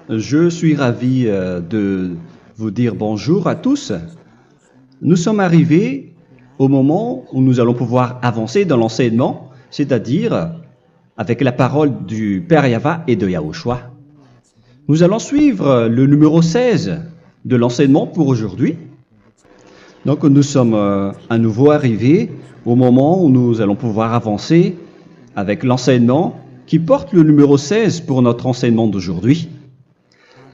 Je suis ravi de vous dire bonjour à tous. Nous sommes arrivés au moment où nous allons pouvoir avancer dans l'enseignement, c'est-à-dire avec la parole du Père Yava et de Yahushua. Nous allons suivre le numéro 16 de l'enseignement pour aujourd'hui. Donc nous sommes à nouveau arrivés au moment où nous allons pouvoir avancer avec l'enseignement qui porte le numéro 16 pour notre enseignement d'aujourd'hui.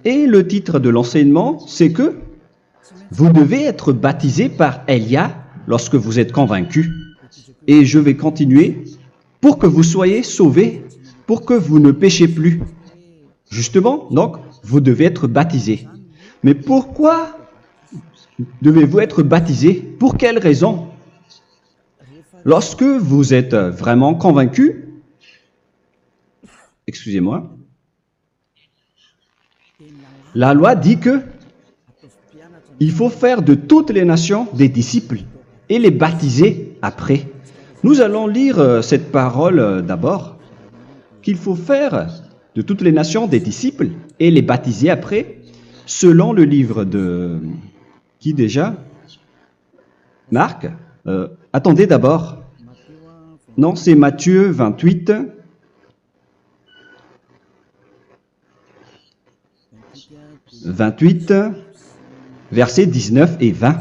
Et le titre de l'enseignement, c'est que vous devez être baptisé par Elia lorsque vous êtes convaincu. Et je vais continuer pour que vous soyez sauvés, pour que vous ne péchez plus. Justement, donc, vous devez être baptisé. Mais pourquoi devez-vous être baptisé? Pour quelle raison? Lorsque vous êtes vraiment convaincu, excusez-moi, la loi dit que il faut faire de toutes les nations des disciples et les baptiser après. Nous allons lire cette parole d'abord, qu'il faut faire de toutes les nations des disciples et les baptiser après, selon le livre de... Qui déjà? Marc. Attendez d'abord. Non, c'est Matthieu 28. Versets 19 et 20.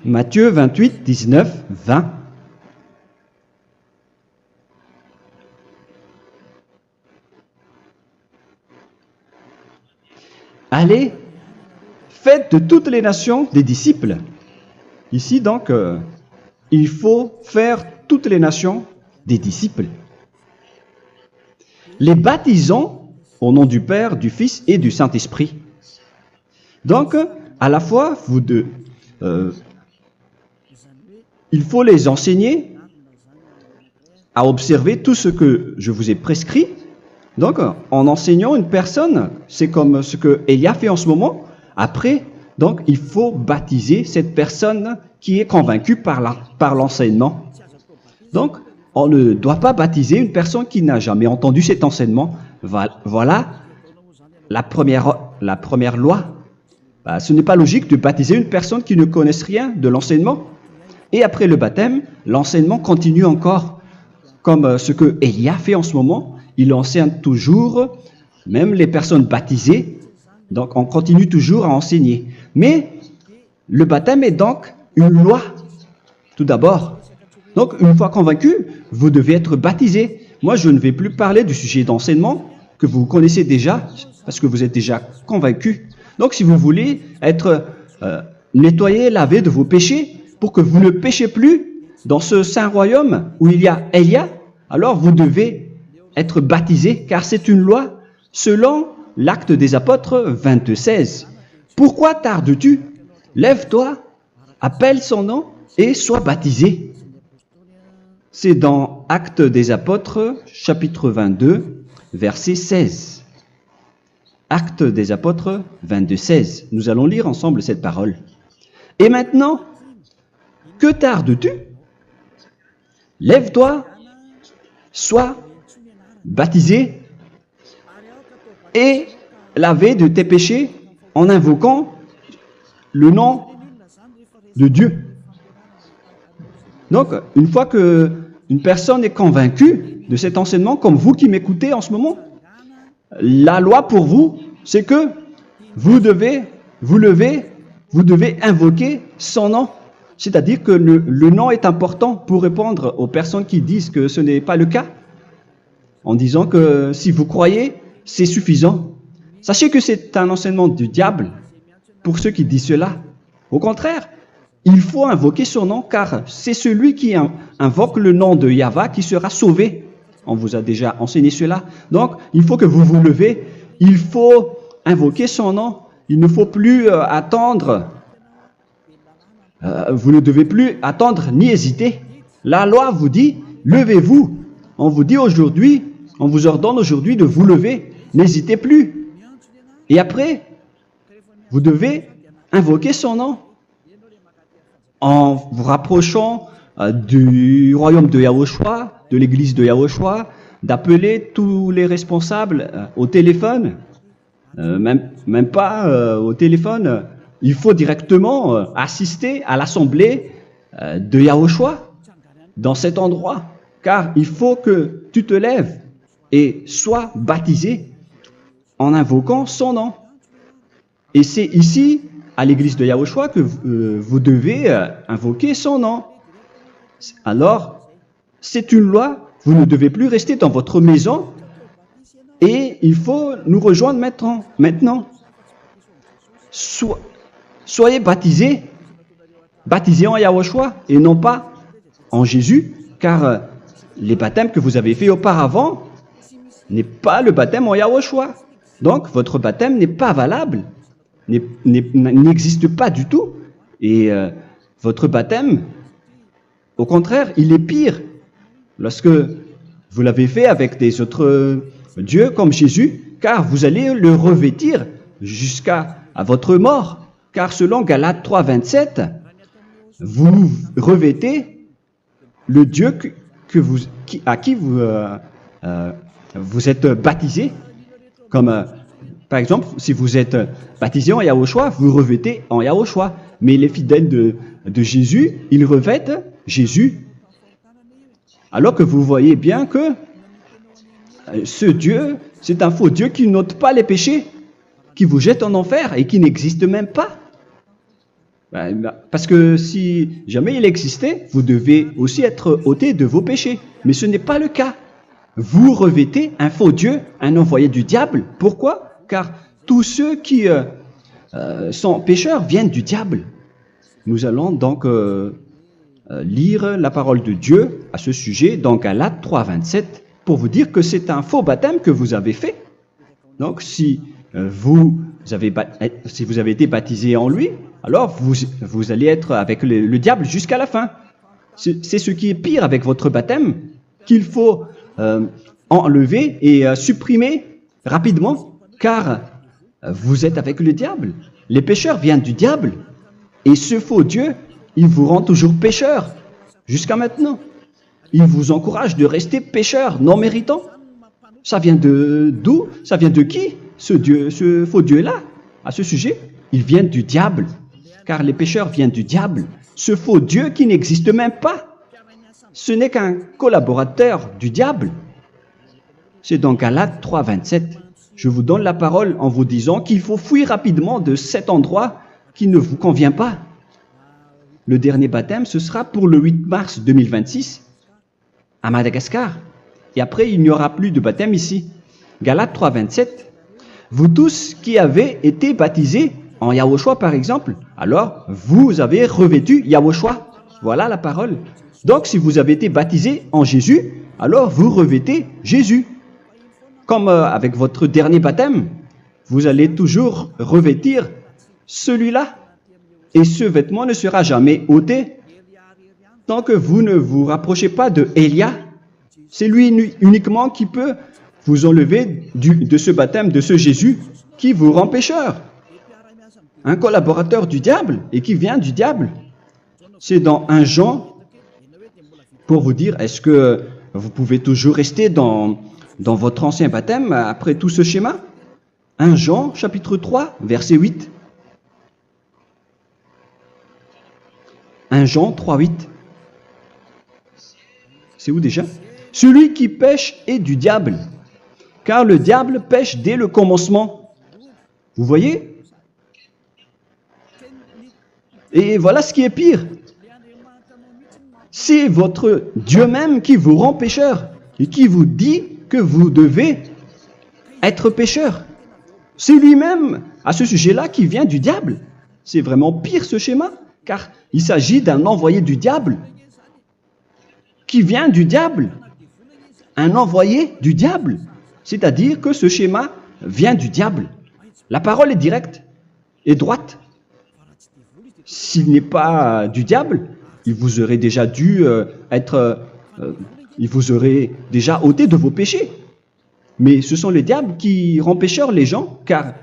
Matthieu 28, 19, 20. Allez, faites de toutes les nations des disciples. Ici donc, il faut faire toutes les nations des disciples. Les baptisons au nom du Père, du Fils et du Saint-Esprit. Donc, à la fois, il faut les enseigner à observer tout ce que je vous ai prescrit. Donc, en enseignant une personne, c'est comme ce que Elia fait en ce moment. Après, donc, il faut baptiser cette personne qui est convaincue par l'enseignement. Donc, on ne doit pas baptiser une personne qui n'a jamais entendu cet enseignement. Voilà la première loi. Ce n'est pas logique de baptiser une personne qui ne connaisse rien de l'enseignement. Et après le baptême, l'enseignement continue encore, comme ce que Elia fait en ce moment. Il enseigne toujours, même les personnes baptisées. Donc, on continue toujours à enseigner. Mais le baptême est donc une loi, tout d'abord. Donc, une fois convaincu, vous devez être baptisé. Moi, je ne vais plus parler du sujet d'enseignement que vous connaissez déjà, parce que vous êtes déjà convaincu. Donc, si vous voulez être nettoyé, lavé de vos péchés, pour que vous ne péchez plus dans ce saint royaume où il y a Elia, alors vous devez être baptisé, car c'est une loi selon l'Acte des Apôtres 22:16. Pourquoi tardes-tu? Lève-toi, appelle son nom et sois baptisé. C'est dans Actes des Apôtres, chapitre 22, verset 16. Actes des Apôtres 22:16. Nous allons lire ensemble cette parole. Et maintenant, que tardes-tu? Lève-toi, sois baptisé et lavé de tes péchés en invoquant le nom de Dieu. Donc, une fois qu'une personne est convaincue de cet enseignement, comme vous qui m'écoutez en ce moment, la loi pour vous, c'est que vous devez invoquer son nom. C'est-à-dire que le nom est important pour répondre aux personnes qui disent que ce n'est pas le cas, en disant que si vous croyez, c'est suffisant. Sachez que c'est un enseignement du diable pour ceux qui disent cela. Au contraire, il faut invoquer son nom, car c'est celui qui invoque le nom de Yahva qui sera sauvé. On vous a déjà enseigné cela. Donc, il faut que vous vous levez, il faut invoquer son nom. Il ne faut plus attendre. Vous ne devez plus attendre ni hésiter. La loi vous dit, levez-vous. On vous dit aujourd'hui, on vous ordonne aujourd'hui de vous lever. N'hésitez plus. Et après, vous devez invoquer son nom en vous rapprochant du royaume de Yahushua, de l'église de Yahushua, d'appeler tous les responsables au téléphone, même pas au téléphone. Il faut directement assister à l'assemblée de Yahushua dans cet endroit, car il faut que tu te lèves et sois baptisé en invoquant son nom. Et c'est ici, à l'église de Yahushua, que vous devez invoquer son nom. Alors, c'est une loi, vous ne devez plus rester dans votre maison et il faut nous rejoindre maintenant. Soyez baptisés en Yahushua et non pas en Jésus, car les baptêmes que vous avez faits auparavant n'est pas le baptême en Yahushua. Donc, votre baptême n'est pas valable, n'existe pas du tout. Et votre baptême, au contraire, il est pire lorsque vous l'avez fait avec des autres dieux comme Jésus, car vous allez le revêtir jusqu'à votre mort. Car selon Galates 3, 27, vous revêtez le Dieu à qui vous êtes baptisé. Comme par exemple, si vous êtes baptisé en Yahushua, vous revêtez en Yahushua. Mais les fidèles de Jésus, ils revêtent Jésus. Alors que vous voyez bien que ce Dieu, c'est un faux Dieu qui n'ôte pas les péchés, qui vous jette en enfer et qui n'existe même pas. Parce que si jamais il existait, vous devez aussi être ôté de vos péchés. Mais ce n'est pas le cas. Vous revêtez un faux Dieu, un envoyé du diable. Pourquoi? Car tous ceux qui sont pécheurs viennent du diable. Nous allons donc lire la parole de Dieu à ce sujet dans Galates 3, 27 pour vous dire que c'est un faux baptême que vous avez fait. Donc si vous avez été baptisé en lui, alors vous allez être avec le diable jusqu'à la fin. C'est ce qui est pire avec votre baptême qu'il faut enlever et supprimer rapidement, car vous êtes avec le diable. Les pécheurs viennent du diable, et ce faux Dieu, il vous rend toujours pécheur, jusqu'à maintenant. Il vous encourage de rester pécheur, non méritant. Ça vient d'où? Ça vient de qui, ce faux Dieu-là? À ce sujet, il vient du diable, car les pécheurs viennent du diable. Ce faux Dieu qui n'existe même pas, ce n'est qu'un collaborateur du diable. C'est dans Galates 3, 27. Je vous donne la parole en vous disant qu'il faut fuir rapidement de cet endroit qui ne vous convient pas. Le dernier baptême, ce sera pour le 8 mars 2026 à Madagascar. Et après, il n'y aura plus de baptême ici. Galates 3, 27. Vous tous qui avez été baptisés en Yahushua, par exemple, alors vous avez revêtu Yahushua. Voilà la parole. Donc, si vous avez été baptisé en Jésus, alors vous revêtez Jésus. Comme avec votre dernier baptême, vous allez toujours revêtir celui-là. Et ce vêtement ne sera jamais ôté tant que vous ne vous rapprochez pas de Élia. C'est lui uniquement qui peut vous enlever de ce baptême, de ce Jésus qui vous rend pécheur. Un collaborateur du diable et qui vient du diable. C'est dans 1 Jean, pour vous dire, est-ce que vous pouvez toujours rester dans votre ancien baptême après tout ce schéma? 1 Jean, chapitre 3, verset 8. 1 Jean 3, 8. C'est où déjà? Celui qui pêche est du diable, car le diable pêche dès le commencement. Vous voyez? Et voilà ce qui est pire. C'est votre Dieu même qui vous rend pécheur et qui vous dit que vous devez être pécheur. C'est lui-même, à ce sujet-là, qui vient du diable. C'est vraiment pire ce schéma, car il s'agit d'un envoyé du diable qui vient du diable. Un envoyé du diable. C'est-à-dire que ce schéma vient du diable. La parole est directe et droite. S'il n'est pas du diable, il vous aurait déjà il vous aurait déjà ôté de vos péchés. Mais ce sont les diables qui rendent pécheurs les gens, car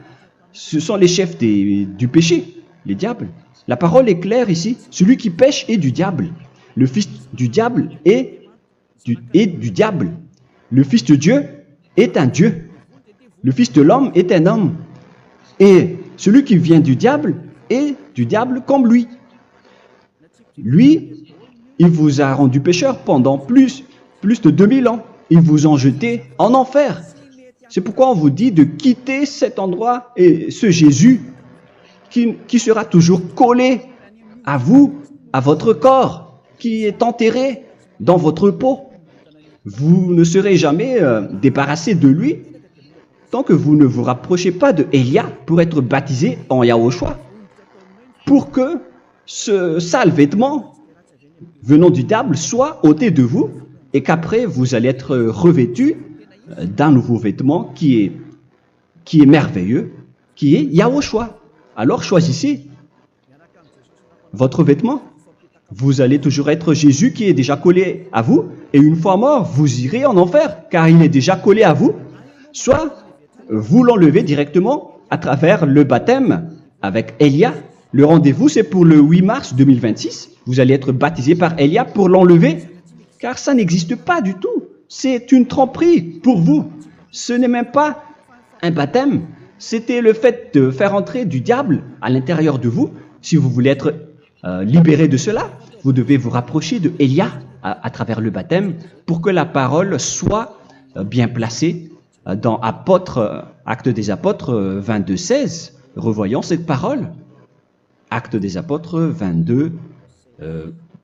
ce sont les chefs du péché, les diables. La parole est claire ici, celui qui pêche est du diable. le fils du diable est du diable. Le fils de Dieu est un Dieu. Le fils de l'homme est un homme. Et celui qui vient du diable est du diable comme lui. Lui, il vous a rendu pécheur pendant plus de 2000 ans. Il vous a jeté en enfer. C'est pourquoi on vous dit de quitter cet endroit et ce Jésus qui sera toujours collé à vous, à votre corps, qui est enterré dans votre peau. Vous ne serez jamais débarrassé de lui tant que vous ne vous rapprochez pas de Élia pour être baptisé en Yahushua, pour que ce sale vêtement venant du diable soit ôté de vous et qu'après vous allez être revêtu d'un nouveau vêtement qui est merveilleux, qui est Yahushua. Alors choisissez votre vêtement. Vous allez toujours être Jésus qui est déjà collé à vous, et une fois mort, vous irez en enfer, car il est déjà collé à vous. Soit vous l'enlevez directement à travers le baptême avec Élia. Le rendez-vous, c'est pour le 8 mars 2026. Vous allez être baptisé par Élia pour l'enlever, car ça n'existe pas du tout. C'est une tromperie pour vous. Ce n'est même pas un baptême. C'était le fait de faire entrer du diable à l'intérieur de vous. Si vous voulez être libéré de cela, vous devez vous rapprocher de Élia à travers le baptême pour que la parole soit bien placée dans Actes des Apôtres 22, 16. Revoyons cette parole. Actes des Apôtres 22,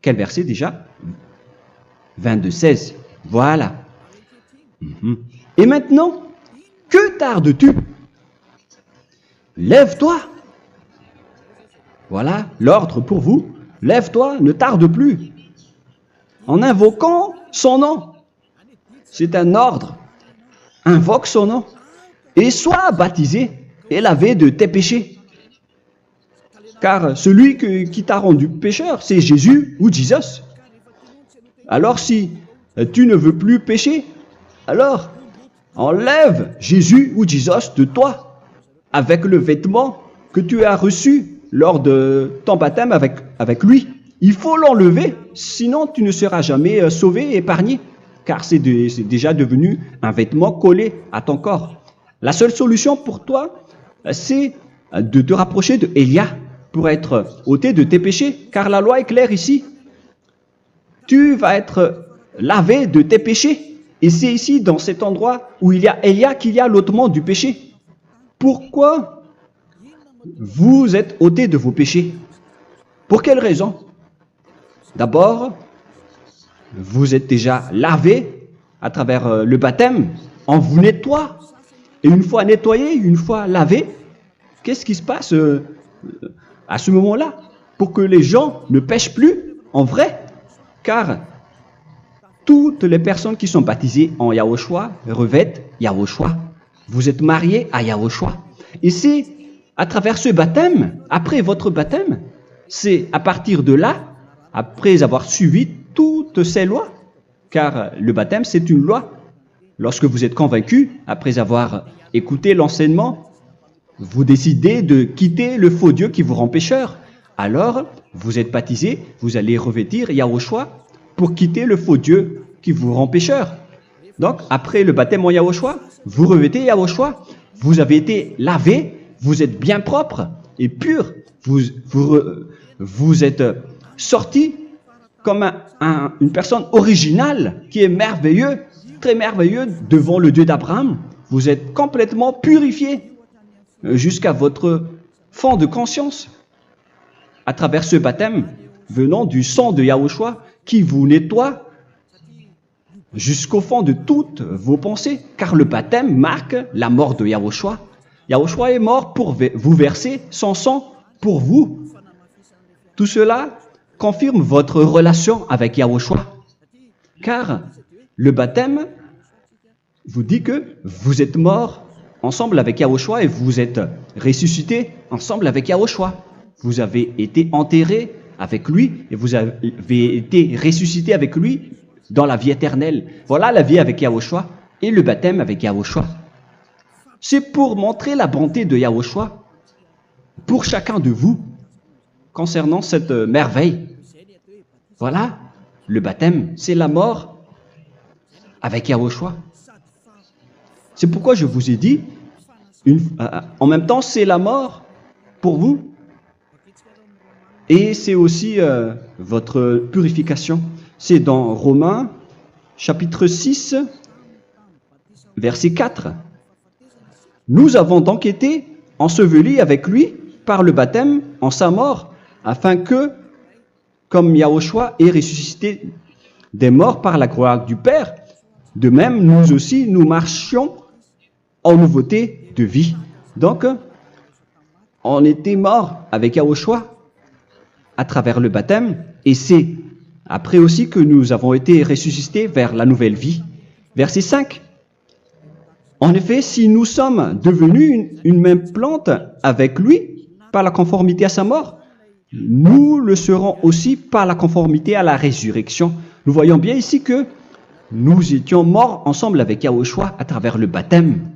quel verset déjà? 22, 16. Voilà. Et maintenant, que tardes-tu? Lève-toi. Voilà l'ordre pour vous. Lève-toi, ne tarde plus. En invoquant son nom. C'est un ordre. Invoque son nom. Et sois baptisé et lavé de tes péchés. Car celui qui t'a rendu pécheur, c'est Jésus ou Jesus. Alors si tu ne veux plus pécher, alors enlève Jésus ou Jesus de toi avec le vêtement que tu as reçu lors de ton baptême avec lui. Il faut l'enlever, sinon tu ne seras jamais sauvé, épargné, car c'est déjà devenu un vêtement collé à ton corps. La seule solution pour toi, c'est de te rapprocher de Élia pour être ôté de tes péchés, car la loi est claire ici. Tu vas être lavé de tes péchés. Et c'est ici, dans cet endroit où il y a Élia, qu'il y a l'ôtement du péché. Pourquoi vous êtes ôté de vos péchés? Pour quelle raison? D'abord, vous êtes déjà lavé à travers le baptême. On vous nettoie. Et une fois nettoyé, une fois lavé, qu'est-ce qui se passe à ce moment-là? Pour que les gens ne pêchent plus en vrai. Car toutes les personnes qui sont baptisées en Yahushua revêtent Yahushua. Vous êtes mariés à Yahushua. Et c'est à travers ce baptême, après votre baptême, c'est à partir de là, après avoir suivi toutes ces lois, car le baptême c'est une loi. Lorsque vous êtes convaincu, après avoir écouté l'enseignement, vous décidez de quitter le faux Dieu qui vous rend pécheur. Alors, vous êtes baptisé, vous allez revêtir Yahushua pour quitter le faux Dieu qui vous rend pécheur. Donc, après le baptême en Yahushua, vous revêtez Yahushua. Vous avez été lavé, vous êtes bien propre et pur. Vous êtes sorti comme une personne originale qui est merveilleux, très merveilleux devant le Dieu d'Abraham. Vous êtes complètement purifié jusqu'à votre fond de conscience à travers ce baptême venant du sang de Yahushua qui vous nettoie jusqu'au fond de toutes vos pensées, car le baptême marque la mort de Yahushua. Yahushua est mort pour vous verser son sang pour vous. Tout cela confirme votre relation avec Yahushua, car le baptême vous dit que vous êtes mort ensemble avec Yahushua et vous êtes ressuscité ensemble avec Yahushua. Vous avez été enterré avec lui et vous avez été ressuscité avec lui dans la vie éternelle. Voilà la vie avec Yahushua et le baptême avec Yahushua. C'est pour montrer la bonté de Yahushua pour chacun de vous concernant cette merveille. Voilà le baptême, c'est la mort avec Yahushua. C'est pourquoi je vous ai dit, en même temps, c'est la mort pour vous. Et c'est aussi votre purification. C'est dans Romains, chapitre 6, verset 4. Nous avons donc été ensevelis avec lui par le baptême en sa mort, afin que, comme Yahushua est ressuscité des morts par la gloire du Père, de même, nous aussi, nous marchions en nouveauté de vie. Donc, on était morts avec Yahushua à travers le baptême, et c'est après aussi que nous avons été ressuscités vers la nouvelle vie. Verset 5. En effet, si nous sommes devenus une même plante avec lui par la conformité à sa mort, nous le serons aussi par la conformité à la résurrection. Nous voyons bien ici que nous étions morts ensemble avec Yahushua à travers le baptême.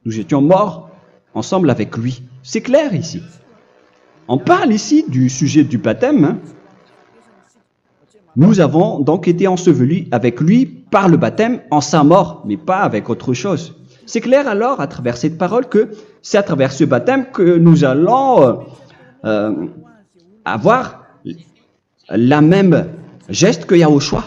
Nous étions morts ensemble avec lui. C'est clair ici. On parle ici du sujet du baptême. Nous avons donc été ensevelis avec lui par le baptême en sa mort, mais pas avec autre chose. C'est clair alors, à travers cette parole, que c'est à travers ce baptême que nous allons avoir la même geste que Yahushua.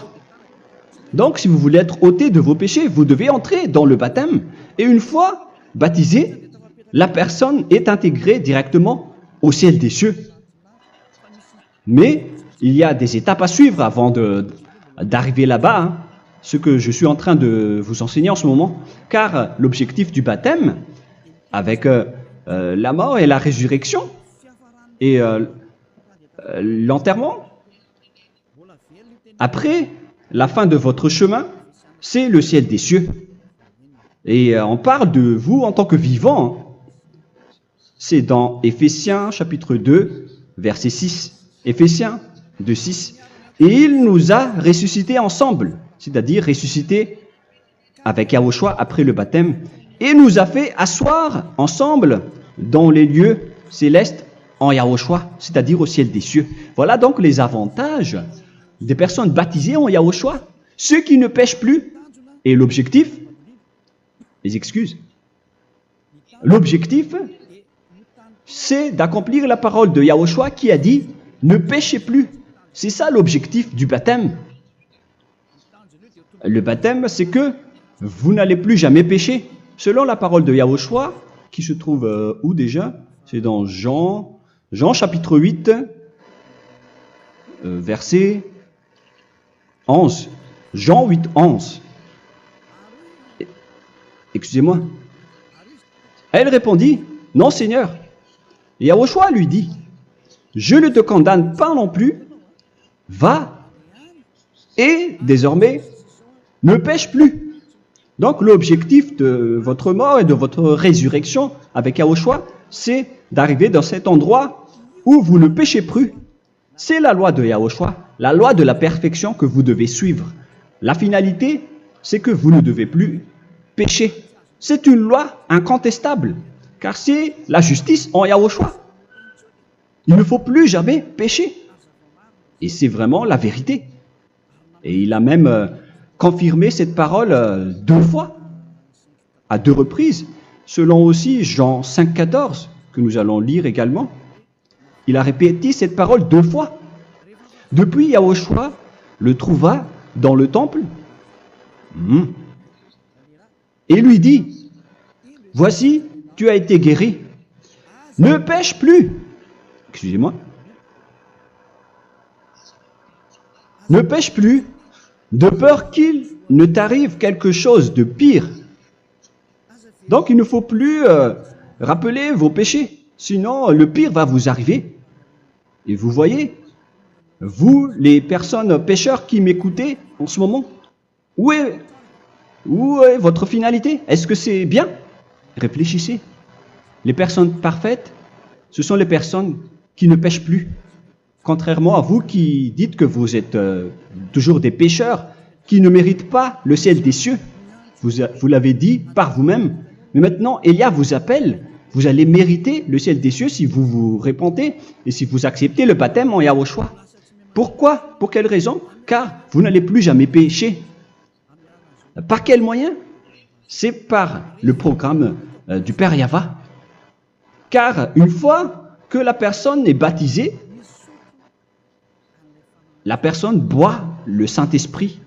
Donc, si vous voulez être ôté de vos péchés, vous devez entrer dans le baptême. Et une fois baptisé, la personne est intégrée directement au ciel des cieux. Mais il y a des étapes à suivre avant d'arriver là-bas, hein, ce que je suis en train de vous enseigner en ce moment, car l'objectif du baptême, avec la mort et la résurrection, et l'enterrement, après la fin de votre chemin, c'est le ciel des cieux. Et on parle de vous en tant que vivant. C'est dans Éphésiens chapitre 2, verset 6. Éphésiens 2, 6. Et il nous a ressuscités ensemble, c'est-à-dire ressuscités avec Yahushua après le baptême, et nous a fait asseoir ensemble dans les lieux célestes en Yahushua, c'est-à-dire au ciel des cieux. Voilà donc les avantages des personnes baptisées en Yahushua, ceux qui ne pêchent plus. Et l'objectif, les excuses, l'objectif, c'est d'accomplir la parole de Yahushua qui a dit « Ne péchez plus ». C'est ça l'objectif du baptême. Le baptême, c'est que vous n'allez plus jamais pécher. Selon la parole de Yahushua, qui se trouve où déjà? C'est dans Jean chapitre 8, verset 11. Jean 8, 11. Excusez-moi. Elle répondit, « Non, Seigneur. » Et Yahushua lui dit, « Je ne te condamne pas non plus. Va et désormais ne pêche plus. » Donc l'objectif de votre mort et de votre résurrection avec Yahushua, c'est d'arriver dans cet endroit où vous ne péchez plus. C'est la loi de Yahushua, la loi de la perfection que vous devez suivre. La finalité, c'est que vous ne devez plus pécher. C'est une loi incontestable, car c'est la justice en Yahushua. Il ne faut plus jamais pécher. Et c'est vraiment la vérité. Et il a même confirmé cette parole 2 fois, à 2 reprises, selon aussi Jean 5, 14, que nous allons lire également. Il a répété cette parole 2 fois. Depuis, Yahushua le trouva dans le temple et lui dit, « Voici, tu as été guéri. Ne pêche plus. » Excusez-moi. Ne pêche plus, de peur qu'il ne t'arrive quelque chose de pire. Donc, il ne faut plus rappeler vos péchés, sinon le pire va vous arriver. Et vous voyez, vous, les personnes pécheurs qui m'écoutez en ce moment, où est votre finalité? Est-ce que c'est bien? Réfléchissez. Les personnes parfaites, ce sont les personnes qui ne pêchent plus. Contrairement à vous qui dites que vous êtes toujours des pécheurs, qui ne méritent pas le ciel des cieux. Vous l'avez dit par vous-même. Mais maintenant, Élia vous appelle. Vous allez mériter le ciel des cieux si vous vous repentez et si vous acceptez le baptême en Yahushua. Pourquoi? Pour quelle raison? car vous n'allez plus jamais pécher. Par quel moyen? C'est par le programme du Père Yahva. Car une fois que la personne est baptisée, la personne boit le Saint-Esprit.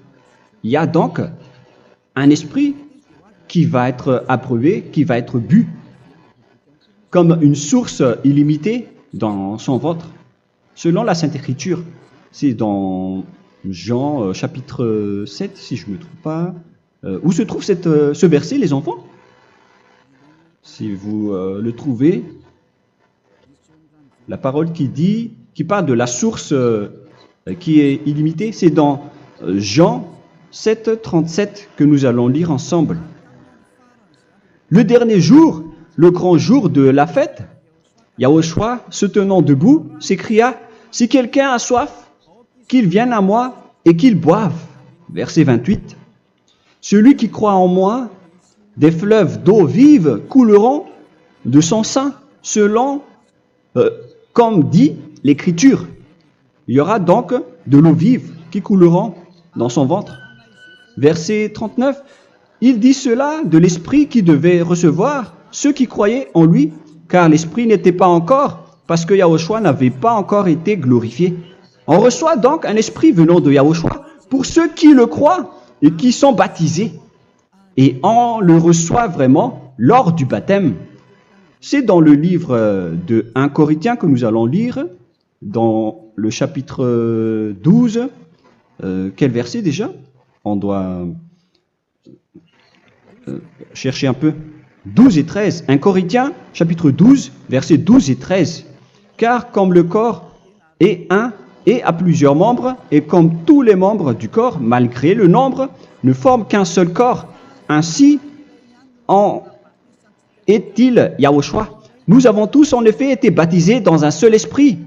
Il y a donc un esprit qui va être approuvé, qui va être bu, comme une source illimitée dans son ventre, selon la Sainte Écriture. C'est dans Jean chapitre 7, si je ne me trompe pas. Où se trouve ce verset, les enfants? Si vous le trouvez, la parole qui parle de la source qui est illimitée, c'est dans Jean 7, 37 que nous allons lire ensemble. Le dernier jour, le grand jour de la fête, Yahushua, se tenant debout, s'écria, « Si quelqu'un a soif, qu'il vienne à moi et qu'il boive. » Verset 28. « Celui qui croit en moi, des fleuves d'eau vive couleront de son sein, selon, comme dit l'Écriture. » Il y aura donc de l'eau vive qui couleront dans son ventre. Verset 39. Il dit cela de l'Esprit qui devait recevoir ceux qui croyaient en lui, car l'Esprit n'était pas encore, parce que Yahushua n'avait pas encore été glorifié. On reçoit donc un Esprit venant de Yahushua pour ceux qui le croient et qui sont baptisés. Et on le reçoit vraiment lors du baptême. C'est dans le livre de 1 Corinthiens que nous allons lire, dans le chapitre 12. Quel verset déjà? On doit chercher un peu. 12 et 13. 1 Corinthiens, chapitre 12, versets 12 et 13. Car comme le corps est un et a plusieurs membres, et comme tous les membres du corps, malgré le nombre, ne forment qu'un seul corps, ainsi en est-il Yahushua. Nous avons tous en effet été baptisés dans un seul esprit,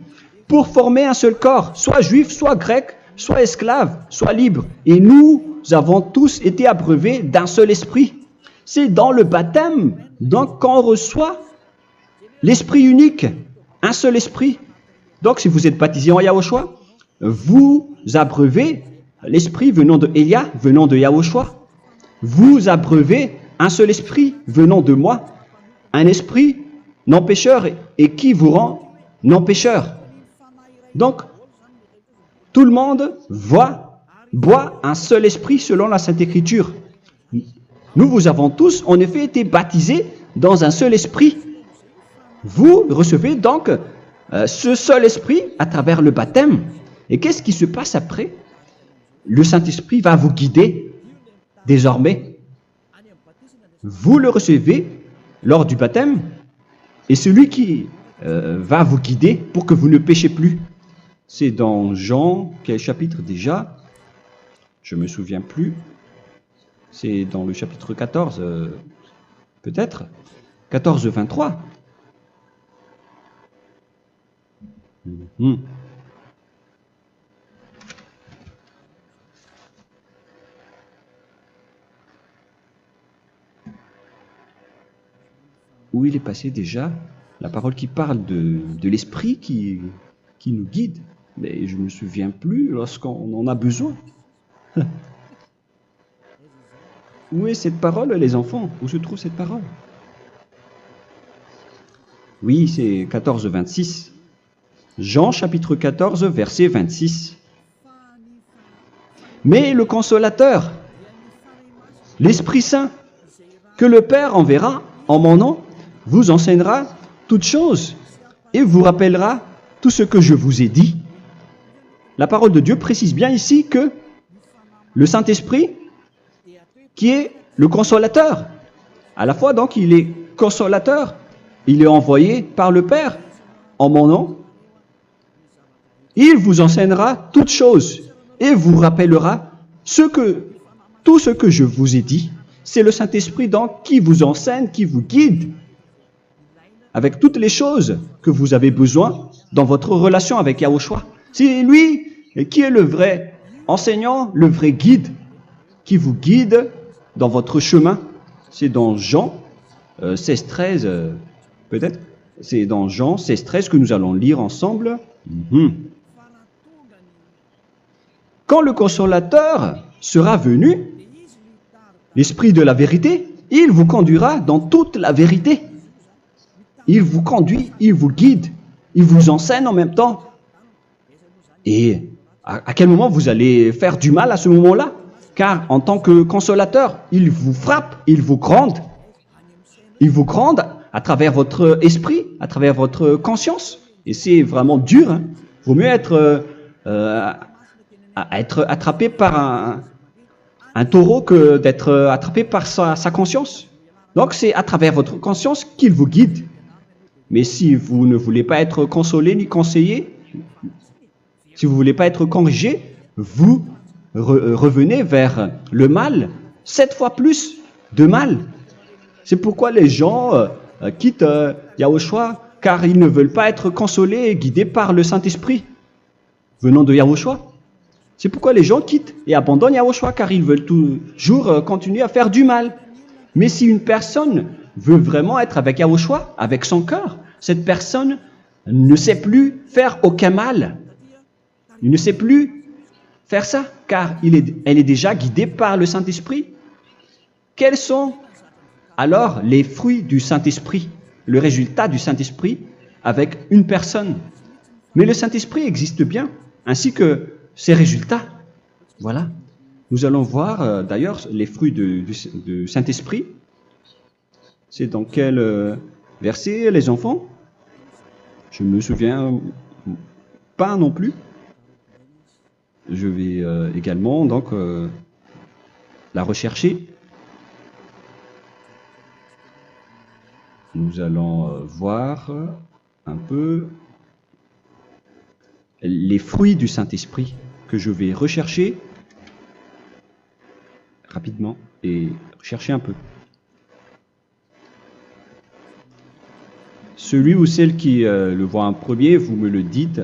pour former un seul corps, soit juif, soit grec, soit esclave, soit libre. Et nous avons tous été abreuvés d'un seul esprit. C'est dans le baptême, donc, qu'on reçoit l'esprit unique, un seul esprit. Donc, si vous êtes baptisé en Yahushua, vous abreuvez l'esprit venant de Elia, venant de Yahushua. Vous abreuvez un seul esprit venant de moi, un esprit non pécheur et qui vous rend non pécheur. Donc, tout le monde boit un seul esprit selon la Sainte Écriture. Nous vous avons tous en effet été baptisés dans un seul esprit. Vous recevez donc ce seul esprit à travers le baptême. Et qu'est-ce qui se passe après? Le Saint-Esprit va vous guider désormais. Vous le recevez lors du baptême et celui qui va vous guider pour que vous ne péchez plus. C'est dans Jean, quel chapitre déjà? Je ne me souviens plus. C'est dans le chapitre 14, peut-être. 14, 23. Où il est passé déjà? La parole qui parle de l'esprit qui nous guide. Mais je ne me souviens plus lorsqu'on en a besoin. Où est cette parole, les enfants? Où se trouve cette parole? Oui, c'est 14, 26. Jean, chapitre 14, verset 26. Mais le Consolateur, l'Esprit Saint, que le Père enverra en mon nom, vous enseignera toutes choses et vous rappellera tout ce que je vous ai dit. La parole de Dieu précise bien ici que le Saint-Esprit, qui est le consolateur, à la fois donc il est consolateur, il est envoyé par le Père en mon nom, il vous enseignera toutes choses et vous rappellera tout ce que je vous ai dit. C'est le Saint-Esprit donc qui vous enseigne, qui vous guide avec toutes les choses que vous avez besoin dans votre relation avec Yahushua. C'est lui qui est le vrai enseignant, le vrai guide, qui vous guide dans votre chemin. C'est dans Jean 16, 13, peut-être. C'est dans Jean 16, 13 que nous allons lire ensemble. Quand le consolateur sera venu, l'Esprit de la vérité, il vous conduira dans toute la vérité. Il vous conduit, il vous guide, il vous enseigne en même temps. Et à quel moment vous allez faire du mal à ce moment-là? Car en tant que consolateur, il vous frappe, il vous gronde. Il vous gronde à travers votre esprit, à travers votre conscience. Et c'est vraiment dur. Hein. Il vaut mieux être attrapé par un taureau que d'être attrapé par sa conscience. Donc c'est à travers votre conscience qu'il vous guide. Mais si vous ne voulez pas être consolé ni conseillé, si vous ne voulez pas être corrigé, vous revenez vers le mal, 7 fois plus de mal. C'est pourquoi les gens quittent Yahushua, car ils ne veulent pas être consolés et guidés par le Saint-Esprit venant de Yahushua. C'est pourquoi les gens quittent et abandonnent Yahushua, car ils veulent toujours continuer à faire du mal. Mais si une personne veut vraiment être avec Yahushua, avec son cœur, cette personne ne sait plus faire aucun mal. Il ne sait plus faire ça, car elle est déjà guidée par le Saint-Esprit. Quels sont alors les fruits du Saint-Esprit, le résultat du Saint-Esprit avec une personne? Mais le Saint-Esprit existe bien, ainsi que ses résultats. Voilà. Nous allons voir d'ailleurs les fruits du Saint-Esprit. C'est dans quel verset, les enfants? Je ne me souviens pas non plus. Je vais également donc la rechercher. Nous allons voir un peu les fruits du Saint-Esprit que je vais rechercher rapidement et chercher un peu. Celui ou celle qui le voit en premier, vous me le dites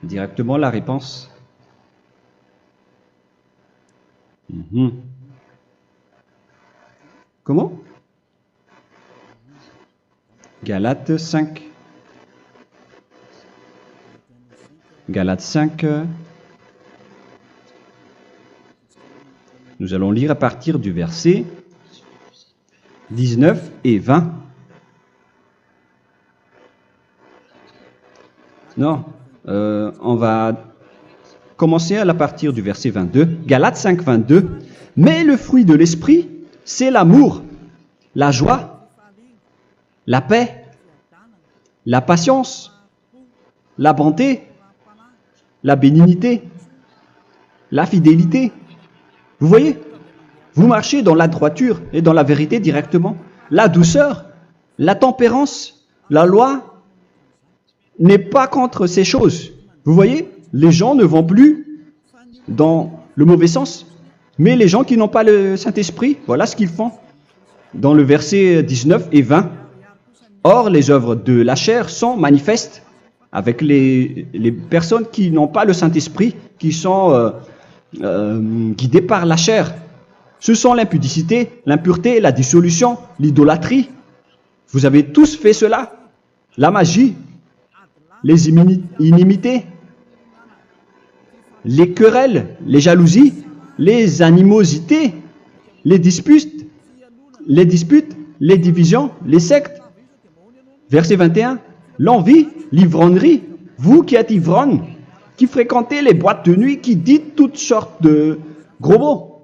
directement la réponse. Comment? Galates 5. Galates 5. Nous allons lire à partir du verset 19 et 20. Non, on va commencer à partir du verset 22. Galates 5, 22. Mais le fruit de l'esprit, c'est l'amour, la joie, la paix, la patience, la bonté, la bénignité, la fidélité. Vous voyez, vous marchez dans la droiture et dans la vérité directement. La douceur, la tempérance, la loi n'est pas contre ces choses. Vous voyez, les gens ne vont plus dans le mauvais sens. Mais les gens qui n'ont pas le Saint-Esprit, voilà ce qu'ils font. Dans le verset 19 et 20. Or, les œuvres de la chair sont manifestes avec les personnes qui n'ont pas le Saint-Esprit, qui sont guidées par la chair. Ce sont l'impudicité, l'impureté, la dissolution, l'idolâtrie. Vous avez tous fait cela. La magie, les inimités, les querelles, les jalousies, les animosités, les disputes, les divisions, les sectes. Verset 21, l'envie, l'ivrognerie, vous qui êtes ivrognes, qui fréquentez les boîtes de nuit, qui dites toutes sortes de gros mots,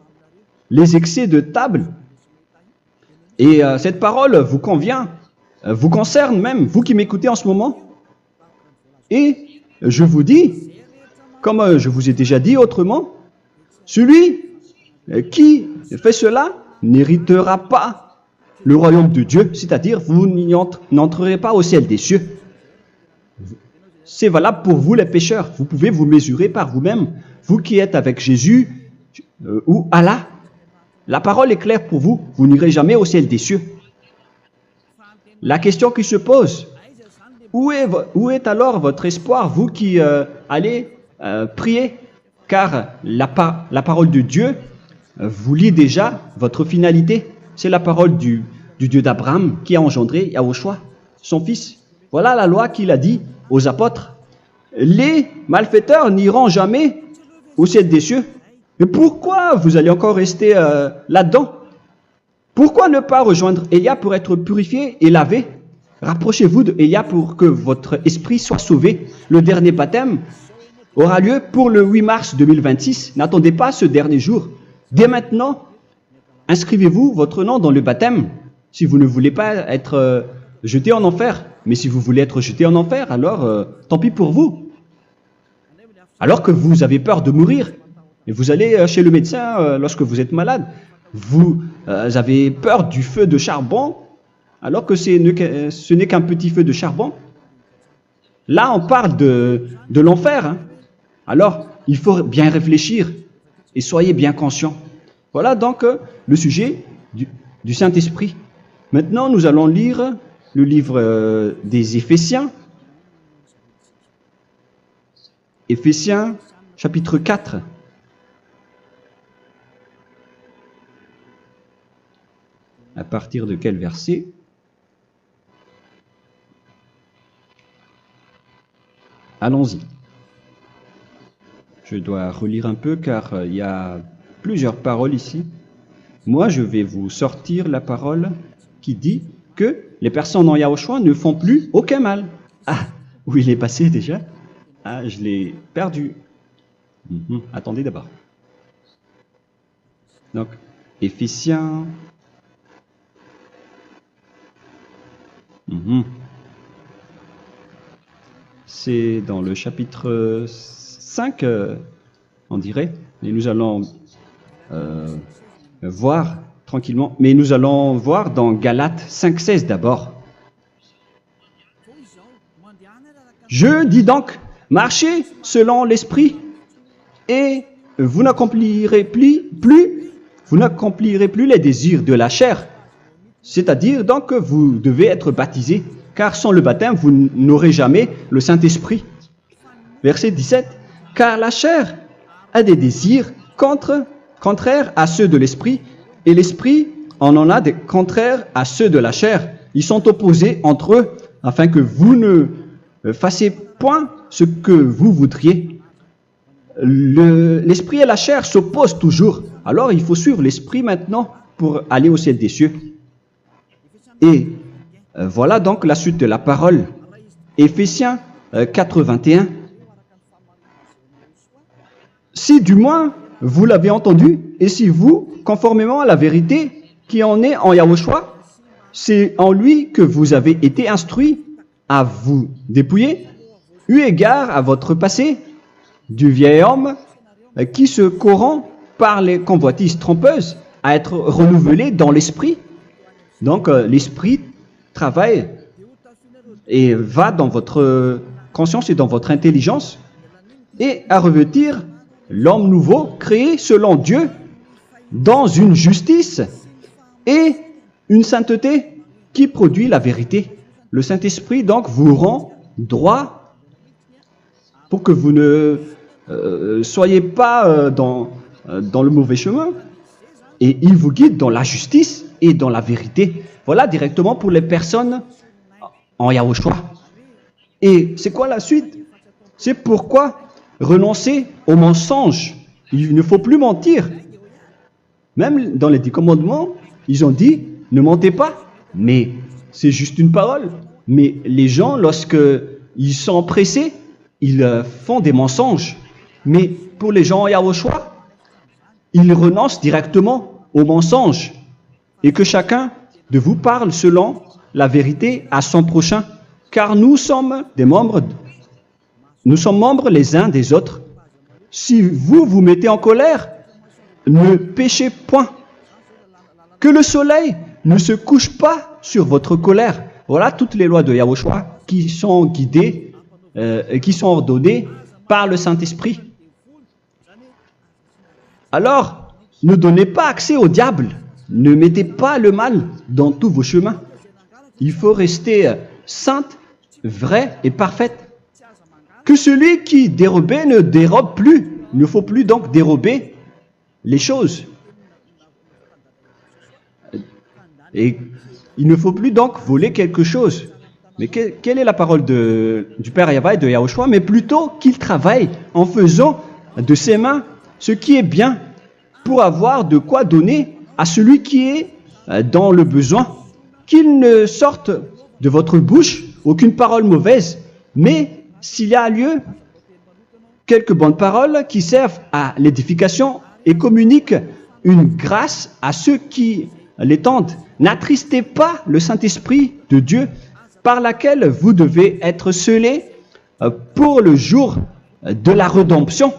les excès de table. Et cette parole vous convient, vous concerne même, vous qui m'écoutez en ce moment. Et je vous dis, comme je vous ai déjà dit autrement, celui qui fait cela n'héritera pas le royaume de Dieu, c'est-à-dire vous n'entrerez pas au ciel des cieux. C'est valable pour vous les pécheurs. Vous pouvez vous mesurer par vous-même, vous qui êtes avec Jésus ou Allah. La parole est claire pour vous, vous n'irez jamais au ciel des cieux. La question qui se pose, où est alors votre espoir, vous qui allez prier? Car la parole de Dieu vous lit déjà votre finalité. C'est la parole du Dieu d'Abraham qui a engendré Yahushua, son fils. Voilà la loi qu'il a dit aux apôtres. Les malfaiteurs n'iront jamais au ciel des cieux. Mais pourquoi vous allez encore rester là-dedans? Pourquoi ne pas rejoindre Élia pour être purifié et lavé? Rapprochez-vous de Élia pour que votre esprit soit sauvé. Le dernier baptême aura lieu pour le 8 mars 2026. N'attendez pas ce dernier jour. Dès maintenant, inscrivez-vous votre nom dans le baptême si vous ne voulez pas être jeté en enfer. Mais si vous voulez être jeté en enfer, alors tant pis pour vous. Alors que vous avez peur de mourir, et vous allez chez le médecin lorsque vous êtes malade, vous avez peur du feu de charbon, alors que ce n'est qu'un petit feu de charbon. Là, on parle de l'enfer. Hein. Alors, il faut bien réfléchir et soyez bien conscients. Voilà donc le sujet du Saint-Esprit. Maintenant, nous allons lire le livre des Éphésiens. Éphésiens, chapitre 4. À partir de quel verset? Allons-y. Je dois relire un peu car il y a plusieurs paroles ici. Moi, je vais vous sortir la parole qui dit que les personnes en Yahushua ne font plus aucun mal. Ah, où il est passé déjà? Ah, je l'ai perdu. Attendez d'abord. Donc, Éphésiens. C'est dans le chapitre 5, on dirait. Et nous allons voir tranquillement. Mais nous allons voir dans Galates 5,16 d'abord. Je dis donc, marchez selon l'esprit et vous n'accomplirez plus les désirs de la chair. C'est-à-dire donc que vous devez être baptisé, car sans le baptême, vous n'aurez jamais le Saint-Esprit. Verset 17. Car la chair a des désirs contraires à ceux de l'esprit, et l'esprit en a des contraires à ceux de la chair. Ils sont opposés entre eux, afin que vous ne fassiez point ce que vous voudriez. L'esprit et la chair s'opposent toujours. Alors il faut suivre l'esprit maintenant pour aller au ciel des cieux. Et voilà donc la suite de la parole. Éphésiens 4:21. Si du moins vous l'avez entendu, et si vous, conformément à la vérité qui en est en Yahushua, c'est en lui que vous avez été instruits à vous dépouiller, eu égard à votre passé, du vieil homme qui se corrompt par les convoitises trompeuses, à être renouvelé dans l'esprit. Donc l'esprit travaille et va dans votre conscience et dans votre intelligence et à revêtir l'homme nouveau créé selon Dieu dans une justice et une sainteté qui produit la vérité. Le Saint-Esprit donc vous rend droit pour que vous ne soyez pas dans le mauvais chemin et il vous guide dans la justice et dans la vérité. Voilà directement pour les personnes en Yahushua. Et c'est quoi la suite? C'est pourquoi renoncer au mensonge. Il ne faut plus mentir. Même dans les 10 commandements, ils ont dit ne mentez pas. Mais c'est juste une parole. Mais les gens, lorsqu'ils sont pressés, ils font des mensonges. Mais pour les gens en Yahushua, ils renoncent directement au mensonge. Et que chacun de vous parle selon la vérité à son prochain. Car nous sommes membres les uns des autres. Si vous vous mettez en colère, ne péchez point. Que le soleil ne se couche pas sur votre colère. Voilà toutes les lois de Yahushua qui sont guidées, qui sont ordonnées par le Saint-Esprit. Alors, ne donnez pas accès au diable. Ne mettez pas le mal dans tous vos chemins. Il faut rester sainte, vraie et parfaite. Que celui qui dérobait ne dérobe plus. Il ne faut plus donc dérober les choses. Et il ne faut plus donc voler quelque chose. Mais quelle est la parole du Père Yahweh et de Yahushua? Mais plutôt qu'il travaille en faisant de ses mains ce qui est bien pour avoir de quoi donner à celui qui est dans le besoin. Qu'il ne sorte de votre bouche aucune parole mauvaise, mais s'il y a lieu, quelques bonnes paroles qui servent à l'édification et communiquent une grâce à ceux qui l'étendent. N'attristez pas le Saint-Esprit de Dieu par laquelle vous devez être scellés pour le jour de la rédemption.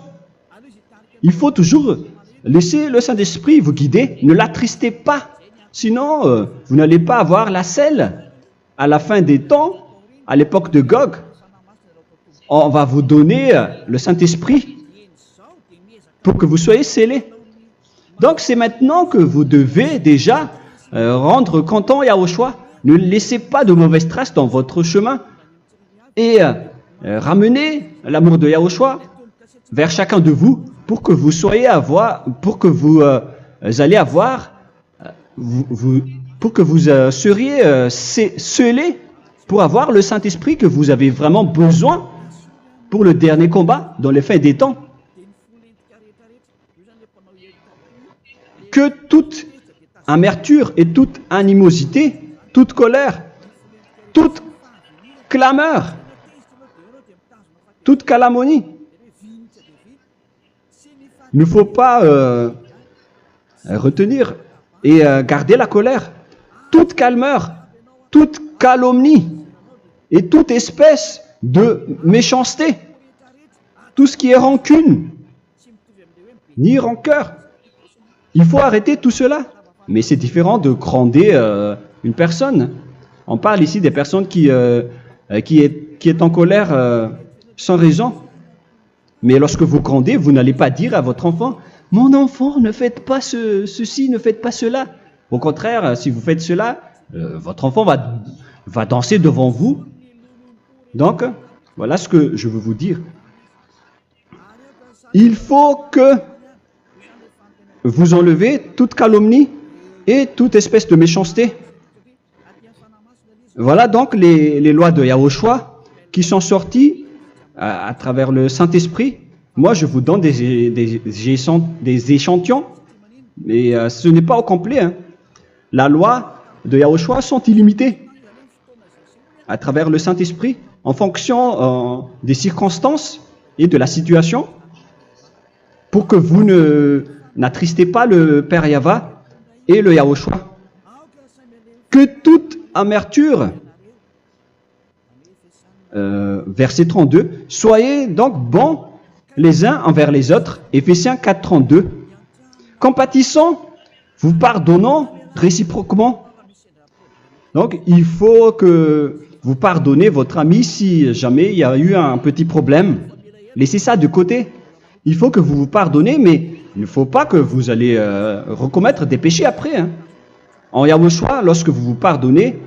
Il faut toujours laisser le Saint-Esprit vous guider, ne l'attristez pas, sinon vous n'allez pas avoir la selle. À la fin des temps, à l'époque de Gog, on va vous donner le Saint-Esprit pour que vous soyez scellés. Donc c'est maintenant que vous devez déjà rendre content Yahushua. Ne laissez pas de mauvaises traces dans votre chemin et ramenez l'amour de Yahushua vers chacun de vous pour que vous soyez seriez scellés pour avoir le Saint-Esprit que vous avez vraiment besoin pour le dernier combat dans les fins des temps. Que toute amertume et toute animosité, toute colère, toute clameur, toute calomnie, il ne faut pas retenir et garder la colère. Toute calmeur, toute calomnie et toute espèce de méchanceté, tout ce qui est rancune, ni rancœur. Il faut arrêter tout cela. Mais c'est différent de gronder une personne. On parle ici des personnes qui est en colère sans raison. Mais lorsque vous grondez, vous n'allez pas dire à votre enfant « Mon enfant, ne faites pas ceci, ne faites pas cela ». Au contraire, si vous faites cela, votre enfant va danser devant vous. Donc, voilà ce que je veux vous dire. Il faut que vous enlevez toute calomnie et toute espèce de méchanceté. Voilà donc les lois de Yahushua qui sont sorties à travers le Saint-Esprit. Moi, je vous donne des échantillons, mais ce n'est pas au complet. Hein. La loi de Yahushua sont illimitées à travers le Saint-Esprit en fonction des circonstances et de la situation pour que vous n'attristez pas le Père Yahva et le Yahushua. Que toute amertume, verset 32, soyez donc bons les uns envers les autres, Éphésiens 4, 32. Compatissant, vous pardonnant réciproquement. Donc, il faut que vous pardonnez votre ami si jamais il y a eu un petit problème. Laissez ça de côté. Il faut que vous vous pardonnez, mais il ne faut pas que vous allez recommettre des péchés après. Hein. En Yahushua, lorsque vous vous pardonnez,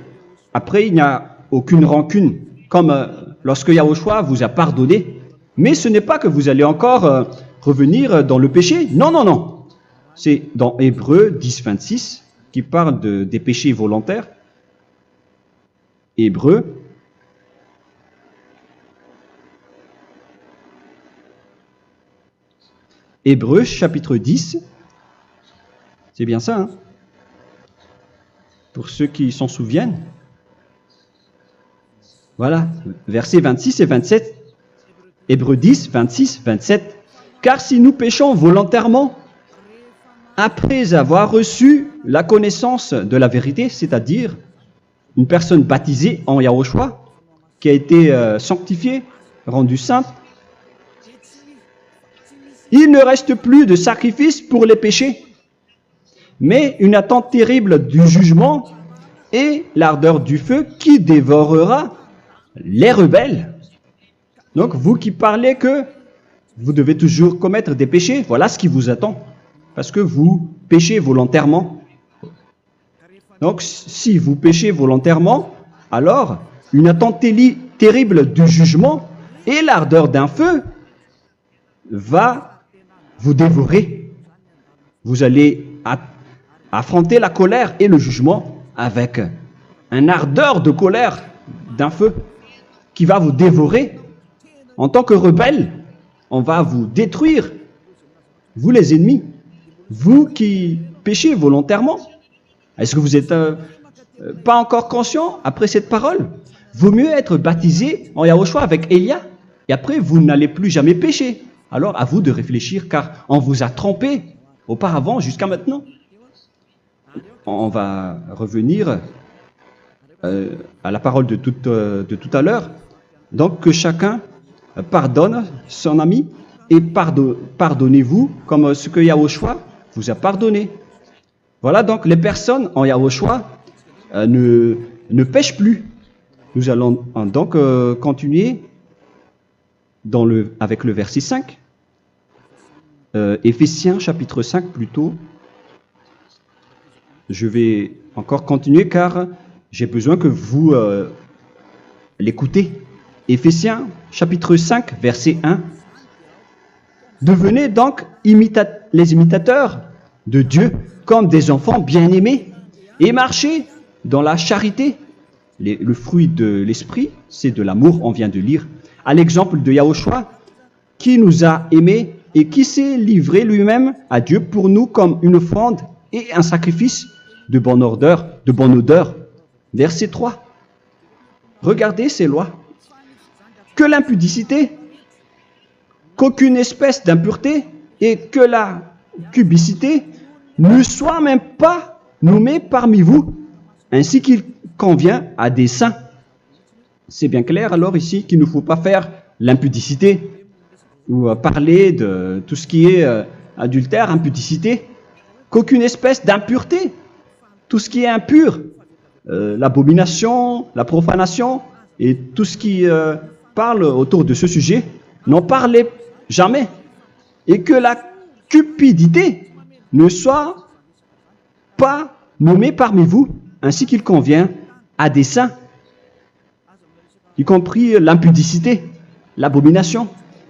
après, il n'y a aucune rancune, comme lorsque Yahushua vous a pardonné. Mais ce n'est pas que vous allez encore revenir dans le péché. Non, non, non. C'est dans Hébreux 10, 26 qui parle des péchés volontaires. Hébreux. Hébreux, chapitre 10. C'est bien ça, hein? Pour ceux qui s'en souviennent. Voilà, versets 26 et 27. Hébreux 10, 26, 27. Car si nous péchons volontairement, après avoir reçu la connaissance de la vérité, c'est-à-dire une personne baptisée en Yahushua, qui a été sanctifiée, rendue sainte, il ne reste plus de sacrifice pour les péchés, mais une attente terrible du jugement et l'ardeur du feu qui dévorera les rebelles. Donc, vous qui parlez que vous devez toujours commettre des péchés, voilà ce qui vous attend, parce que vous péchez volontairement. Donc, si vous péchez volontairement, alors une attente terrible du jugement et l'ardeur d'un feu va vous dévorer. Vous allez affronter la colère et le jugement avec une ardeur de colère d'un feu qui va vous dévorer en tant que rebelle. on va vous détruire, vous les ennemis, vous qui péchez volontairement. Est-ce que vous n'êtes pas encore conscient après cette parole? Vaut mieux être baptisé en Yahushua avec Elia, et après vous n'allez plus jamais pécher. Alors à vous de réfléchir, car on vous a trompé auparavant jusqu'à maintenant. On va revenir à la parole de tout à l'heure. Donc que chacun pardonne son ami et pardonnez-vous comme ce que Yahushua vous a pardonné. Voilà donc les personnes en Yahushua ne pêchent plus. Nous allons donc continuer avec le verset 5. Éphésiens chapitre 5 plutôt. Je vais encore continuer car j'ai besoin que vous l'écoutez. Éphésiens chapitre 5 verset 1. Devenez donc les imitateurs de Dieu comme des enfants bien-aimés et marchez dans la charité. Le fruit de l'esprit, c'est de l'amour, on vient de lire, à l'exemple de Yahushua qui nous a aimés et qui s'est livré lui-même à Dieu pour nous comme une offrande et un sacrifice de bonne odeur. Verset 3. Regardez ces lois. Que l'impudicité, qu'aucune espèce d'impureté et que la cubicité ne soit même pas nommée parmi vous, ainsi qu'il convient à des saints. C'est bien clair alors ici qu'il ne faut pas faire l'impudicité ou parler de tout ce qui est adultère, impudicité, qu'aucune espèce d'impureté, tout ce qui est impur, l'abomination, la profanation et tout ce qui parle autour de ce sujet, n'en parlez jamais. Et que la cupidité ne soit pas nommée parmi vous, ainsi qu'il convient à des saints, y compris l'impudicité, l'abomination.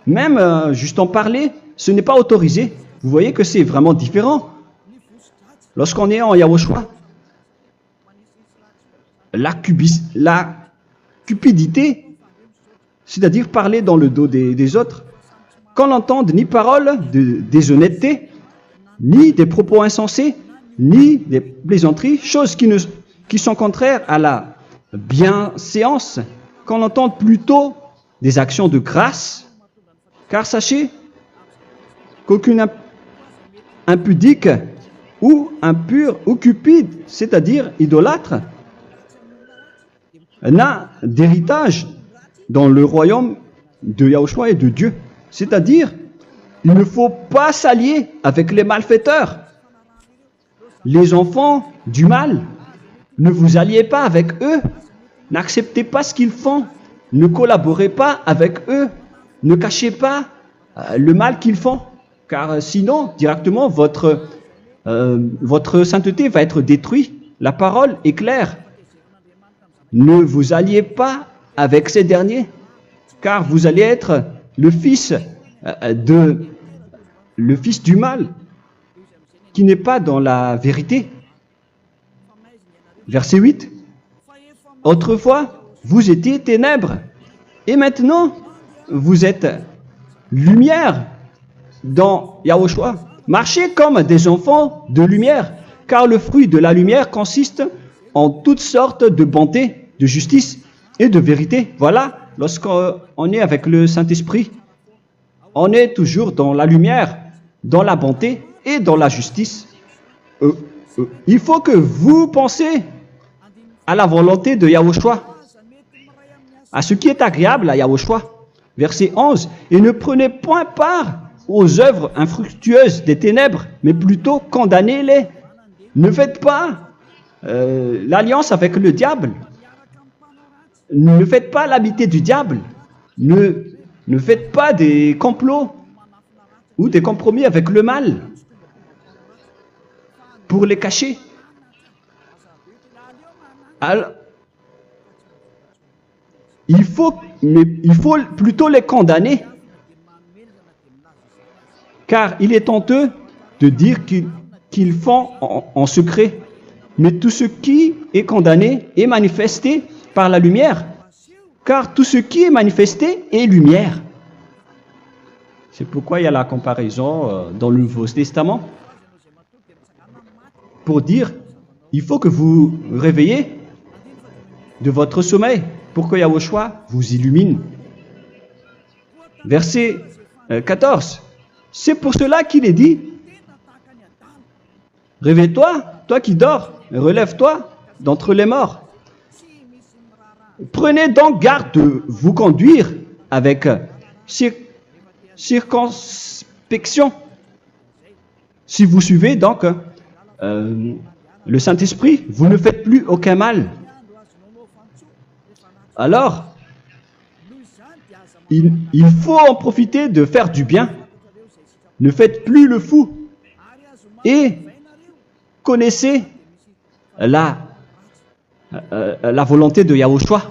Même juste en parler, ce n'est pas autorisé. Vous voyez que c'est vraiment différent. Lorsqu'on est en Yahushua, la cupidité, c'est-à-dire parler dans le dos des autres, qu'on n'entende ni parole de déshonnêteté, ni des propos insensés, ni des plaisanteries, choses qui sont contraires à la bienséance, qu'on entende plutôt des actions de grâce, car sachez qu'aucune impudique ou impure ou cupide, c'est-à-dire idolâtre, n'a d'héritage dans le royaume de Yahushua et de Dieu. C'est-à-dire, il ne faut pas s'allier avec les malfaiteurs. Les enfants du mal, ne vous alliez pas avec eux. N'acceptez pas ce qu'ils font. Ne collaborez pas avec eux. Ne cachez pas le mal qu'ils font. Car sinon, directement, votre sainteté va être détruite. La parole est claire. Ne vous alliez pas avec ces derniers, car vous allez être le fils du mal, qui n'est pas dans la vérité. Verset 8. Autrefois, vous étiez ténèbres, et maintenant, vous êtes lumière dans Yahushua. Marchez comme des enfants de lumière, car le fruit de la lumière consiste en toutes sortes de bonté, de justice et de vérité. Voilà, lorsqu'on est avec le Saint-Esprit, on est toujours dans la lumière, dans la bonté et dans la justice. Il faut que vous pensiez à la volonté de Yahushua, à ce qui est agréable à Yahushua. Verset 11. Et ne prenez point part aux œuvres infructueuses des ténèbres, mais plutôt condamnez-les. Ne faites pas l'alliance avec le diable. Ne faites pas l'amitié du diable. Ne faites pas des complots ou des compromis avec le mal pour les cacher. Alors, il faut plutôt les condamner, car il est honteux de dire qu'ils font en secret. Mais tout ce qui est condamné est manifesté par la lumière, car tout ce qui est manifesté est lumière. C'est pourquoi il y a la comparaison dans le Nouveau Testament pour dire, il faut que vous réveillez de votre sommeil pour que Yahushua vous illumine. Verset 14. C'est pour cela qu'il est dit, réveille-toi, toi qui dors, relève-toi d'entre les morts. Prenez donc garde de vous conduire avec circonspection. Si vous suivez donc le Saint-Esprit, vous ne faites plus aucun mal. Alors, il faut en profiter de faire du bien. Ne faites plus le fou. Et connaissez la volonté de Yahushua.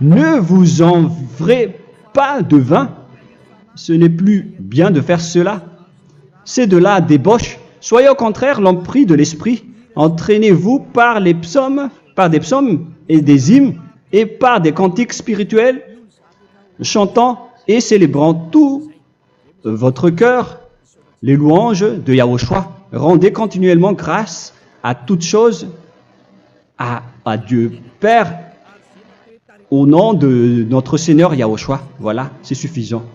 Ne vous envrez pas de vin. Ce n'est plus bien de faire cela. C'est de la débauche. Soyez au contraire l'empris de l'esprit. Entraînez-vous par des psaumes et des hymnes et par des cantiques spirituels, chantant et célébrant tout votre cœur les louanges de Yahushua. Rendez continuellement grâce à toutes choses à Dieu Père au nom de notre Seigneur Yahushua. Voilà, c'est suffisant.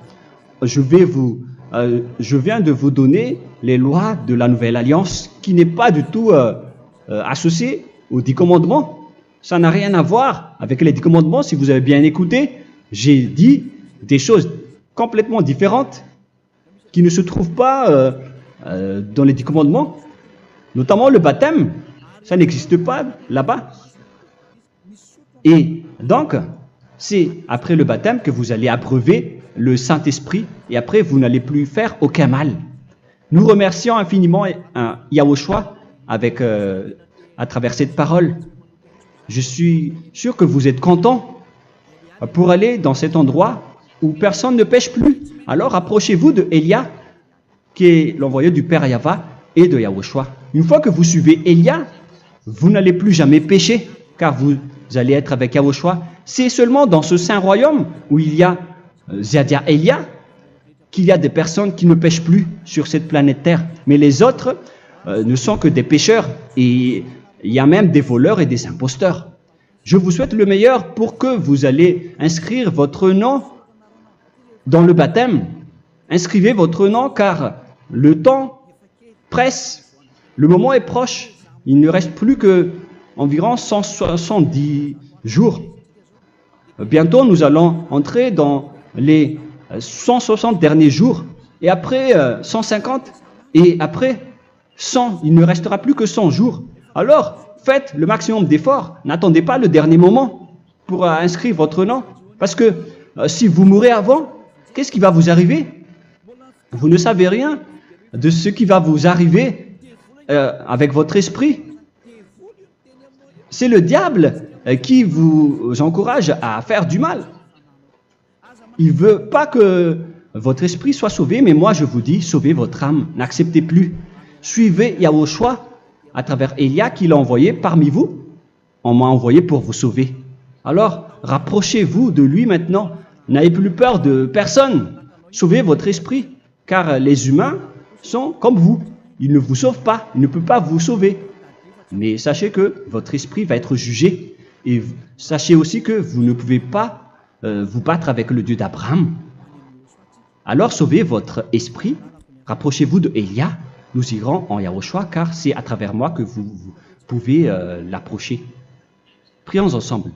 Je viens de vous donner les lois de la Nouvelle Alliance qui n'est pas du tout associée aux 10 commandements. Ça n'a rien à voir avec les 10 commandements. Si vous avez bien écouté, j'ai dit des choses complètement différentes qui ne se trouvent pas dans les 10 commandements. Notamment le baptême, ça n'existe pas là-bas. Et donc, c'est après le baptême que vous allez abreuver le Saint-Esprit et après vous n'allez plus faire aucun mal. Nous remercions infiniment Yahushua à travers cette parole. Je suis sûr que vous êtes contents pour aller dans cet endroit où personne ne pêche plus. Alors approchez-vous de Élia, qui est l'envoyé du Père Yahva et de Yahushua. Une fois que vous suivez Élia, vous n'allez plus jamais pécher, car vous allez être avec Yahushua. C'est seulement dans ce saint royaume où il y a Ziadia Elia qu'il y a des personnes qui ne pêchent plus sur cette planète Terre. Mais les autres ne sont que des pécheurs et il y a même des voleurs et des imposteurs. Je vous souhaite le meilleur pour que vous allez inscrire votre nom dans le baptême. Inscrivez votre nom car le temps presse, le moment est proche. Il ne reste plus que environ 170 jours. Bientôt, nous allons entrer dans les 160 derniers jours, et après 150, et après 100. Il ne restera plus que 100 jours. Alors, faites le maximum d'efforts. N'attendez pas le dernier moment pour inscrire votre nom. Parce que si vous mourrez avant, qu'est-ce qui va vous arriver? Vous ne savez rien de ce qui va vous arriver avec votre esprit. C'est le diable qui vous encourage à faire du mal. Il ne veut pas que votre esprit soit sauvé, mais moi je vous dis, sauvez votre âme, n'acceptez plus. Suivez Yahushua à travers Élia qu'il a envoyé parmi vous. On m'a envoyé pour vous sauver. Alors, rapprochez-vous de lui maintenant. N'ayez plus peur de personne. Sauvez votre esprit, car les humains sont comme vous. Ils ne vous sauvent pas, ils ne peuvent pas vous sauver. Mais sachez que votre esprit va être jugé. Et sachez aussi que vous ne pouvez pas vous battre avec le Dieu d'Abraham. Alors sauvez votre esprit, rapprochez-vous de Élia, nous irons en Yahushua, car c'est à travers moi que vous pouvez l'approcher. Prions ensemble.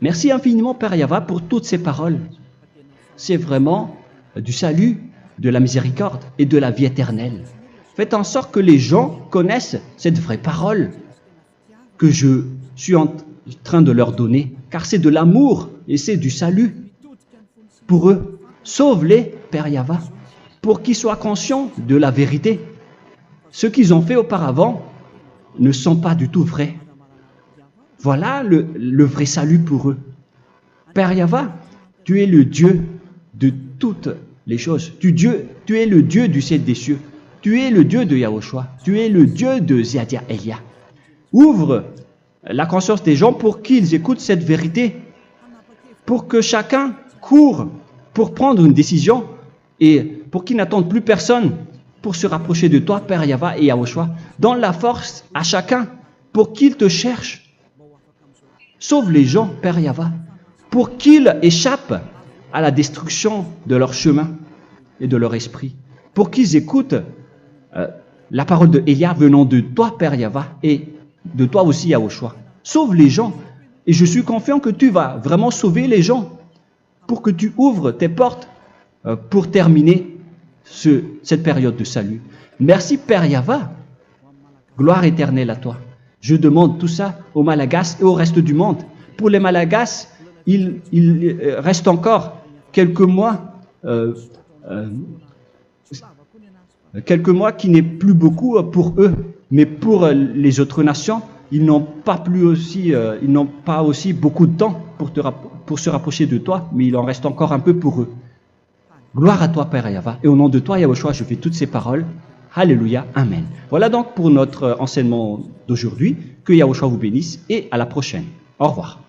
Merci infiniment Père Yahva pour toutes ces paroles. C'est vraiment du salut, de la miséricorde et de la vie éternelle. Faites en sorte que les gens connaissent cette vraie parole que je suis en train de leur donner, car c'est de l'amour et c'est du salut pour eux. Sauve-les, Père Yahva, pour qu'ils soient conscients de la vérité. Ce qu'ils ont fait auparavant ne sont pas du tout vrais. Voilà le vrai salut pour eux. Père Yahva, tu es le Dieu de toutes les choses. Tu es le Dieu du ciel des cieux. Tu es le Dieu de Yahushua. Tu es le Dieu de Ziadia Elia. Ouvre la conscience des gens pour qu'ils écoutent cette vérité, pour que chacun court pour prendre une décision et pour qu'ils n'attendent plus personne pour se rapprocher de toi, Père Yahweh et Yahushua. Donne la force à chacun pour qu'ils te cherchent. Sauve les gens, Père Yahweh, pour qu'ils échappent à la destruction de leur chemin et de leur esprit, pour qu'ils écoutent la parole de Élia venant de toi, Père Yahweh, et de toi aussi, Yahushua. Sauve les gens, et je suis confiant que tu vas vraiment sauver les gens, pour que tu ouvres tes portes pour terminer cette période de salut. Merci, Père Yahweh. Gloire éternelle à toi. Je demande tout ça aux Malagasy et au reste du monde. Pour les Malagasy, il reste encore quelques mois qui n'est plus beaucoup pour eux. Mais pour les autres nations, ils n'ont pas aussi beaucoup de temps pour se rapprocher de toi, mais il en reste encore un peu pour eux. Gloire à toi, Père Yahweh. Et au nom de toi, Yahushua, je fais toutes ces paroles. Alléluia, Amen. Voilà donc pour notre enseignement d'aujourd'hui. Que Yahushua vous bénisse et à la prochaine. Au revoir.